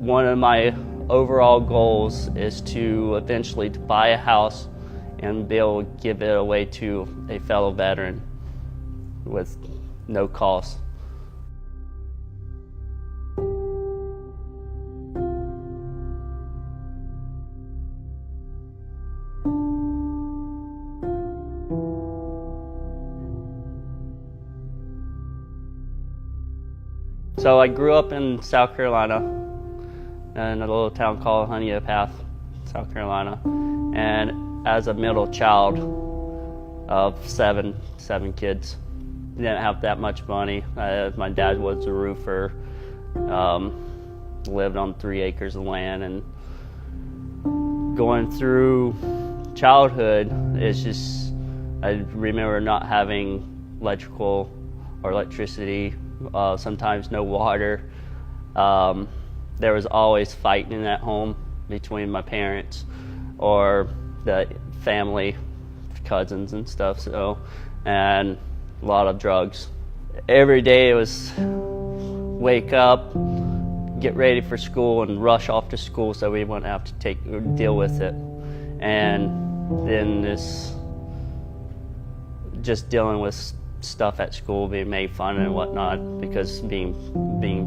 One of my overall goals is to eventually buy a house and be able to give it away to a fellow veteran with no cost. So I grew up in South Carolina, in a little town called Honeypath, South Carolina. And as a middle child of seven kids, didn't have that much money. My dad was a roofer, lived on 3 acres of land, and going through childhood, it's just, I remember not having electrical or electricity, sometimes no water. There was always fighting at home between my parents or the family, cousins and stuff, and a lot of drugs. Every day it was wake up, get ready for school, and rush off to school so we wouldn't have to deal with it. And then just dealing with stuff at school, being made fun and whatnot because being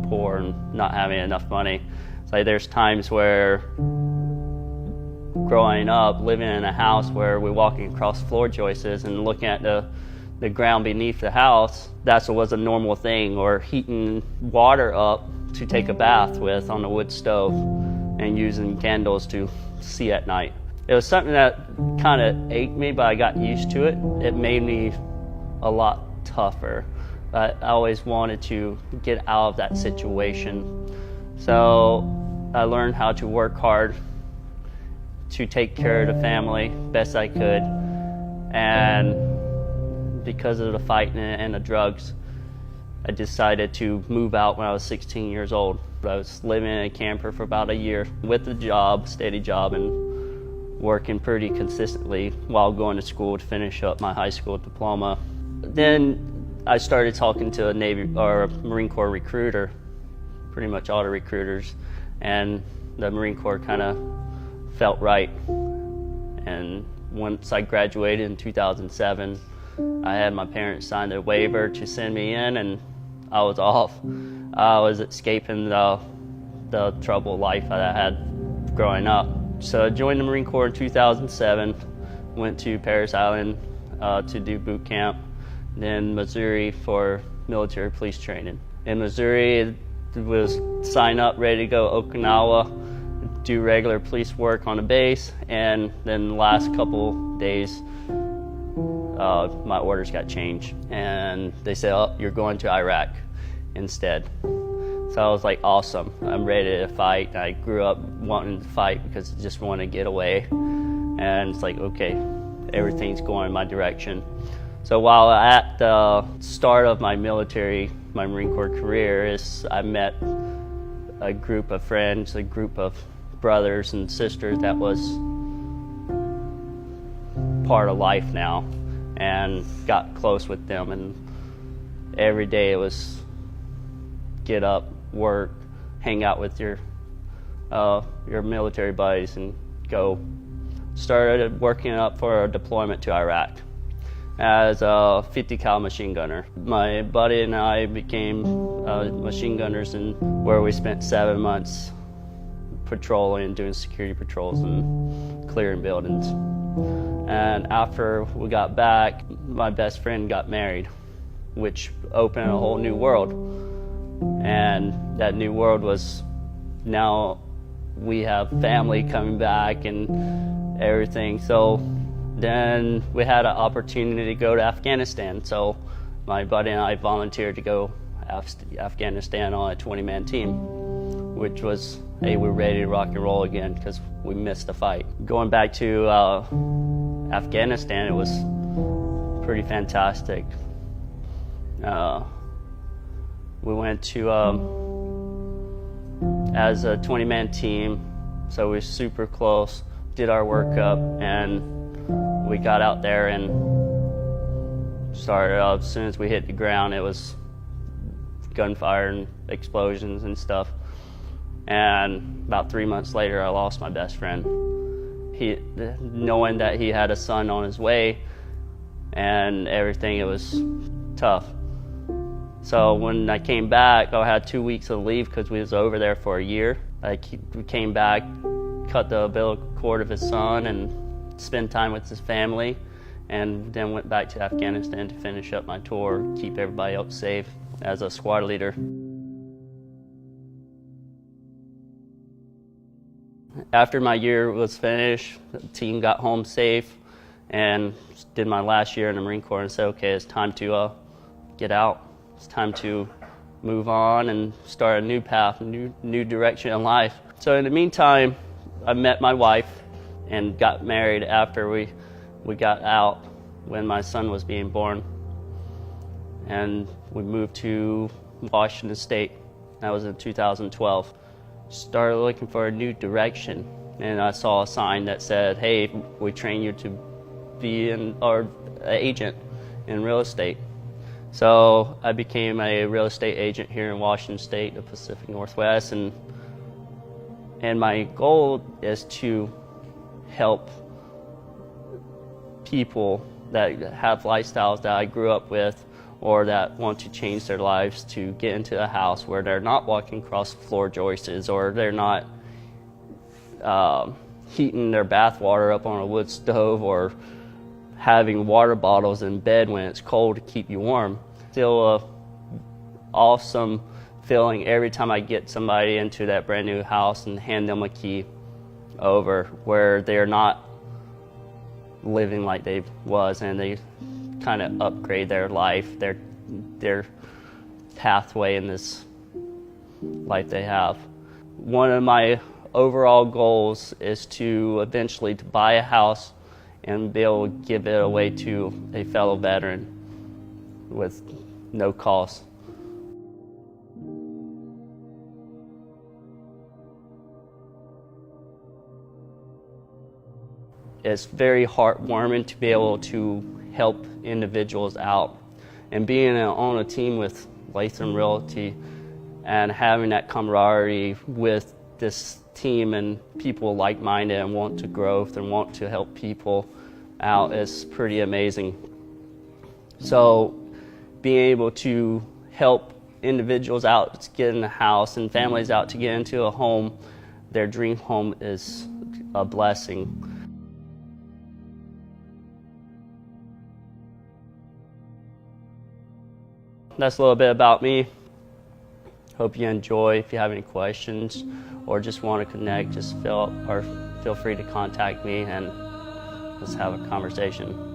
poor and not having enough money. It's like there's times where growing up, living in a house where we're walking across floor joists and looking at the ground beneath the house, that was a normal thing, or heating water up to take a bath with on a wood stove and using candles to see at night. It was something that kind of ached me, but I got used to it. It made me a lot tougher. But I always wanted to get out of that situation. So I learned how to work hard to take care of the family best I could. And because of the fighting and the drugs, I decided to move out when I was 16 years old. I was living in a camper for about a year with a job, steady job, and working pretty consistently while going to school to finish up my high school diploma. Then I started talking to a Navy or Marine Corps recruiter, pretty much all the recruiters, and the Marine Corps kind of felt right. And once I graduated in 2007, I had my parents sign a waiver to send me in, and I was off. I was escaping the troubled life that I had growing up. So I joined the Marine Corps in 2007, went to Parris Island to do boot camp, then Missouri for military police training. In Missouri, it was sign up, ready to go Okinawa, do regular police work on the base, and then the last couple days, my orders got changed, and they said, oh, you're going to Iraq instead. So I was like, awesome, I'm ready to fight. I grew up wanting to fight because I just want to get away. And it's like, okay, everything's going in my direction. So while at the start of my Marine Corps career, I met a group of friends, a group of brothers and sisters that was part of life now, and got close with them. And every day it was get up, work, hang out with your military buddies, and go. Started working up for a deployment to Iraq as a 50 cal machine gunner. My buddy and I became machine gunners, and where we spent 7 months patrolling, doing security patrols and clearing buildings. And after we got back, my best friend got married, which opened a whole new world. And that new world was, now we have family coming back and everything. So then we had an opportunity to go to Afghanistan. So my buddy and I volunteered to go Afghanistan on a 20-man team, which was, hey, we're ready to rock and roll again because we missed the fight. Going back to Afghanistan, it was pretty fantastic. We went to, as a 20-man team, so we were super close, did our workup, and we got out there and started, as soon as we hit the ground, it was gunfire and explosions and stuff. And about 3 months later, I lost my best friend. Knowing that he had a son on his way and everything, it was tough. So when I came back, I had 2 weeks of leave because we was over there for a year. We came back, cut the umbilical cord of his son and spent time with his family, and then went back to Afghanistan to finish up my tour, keep everybody else safe as a squad leader. After my year was finished, the team got home safe, and did my last year in the Marine Corps and said, okay, it's time to get out. It's time to move on and start a new path, a new direction in life. So in the meantime, I met my wife and got married after we got out when my son was being born. And we moved to Washington State. That was in 2012. Started looking for a new direction, and I saw a sign that said, hey, we train you to be an agent in real estate. So I became a real estate agent here in Washington State, the Pacific Northwest, and my goal is to help people that have lifestyles that I grew up with, or that want to change their lives, to get into a house where they're not walking across floor joists, or they're not heating their bath water up on a wood stove, or having water bottles in bed when it's cold to keep you warm. Still a awesome feeling every time I get somebody into that brand new house and hand them a key over, where they're not living like they was, and they kind of upgrade their life, their pathway in this life they have. One of my overall goals is to eventually to buy a house and be able to give it away to a fellow veteran with no cost. It's very heartwarming to be able to help individuals out, and being on a team with Latham Realty and having that camaraderie with this team and people like-minded and want to grow and want to help people out is pretty amazing. So being able to help individuals out to get in a house and families out to get into a home, their dream home, is a blessing. That's a little bit about me. Hope you enjoy. If you have any questions or just want to connect, just feel free to contact me and let's have a conversation.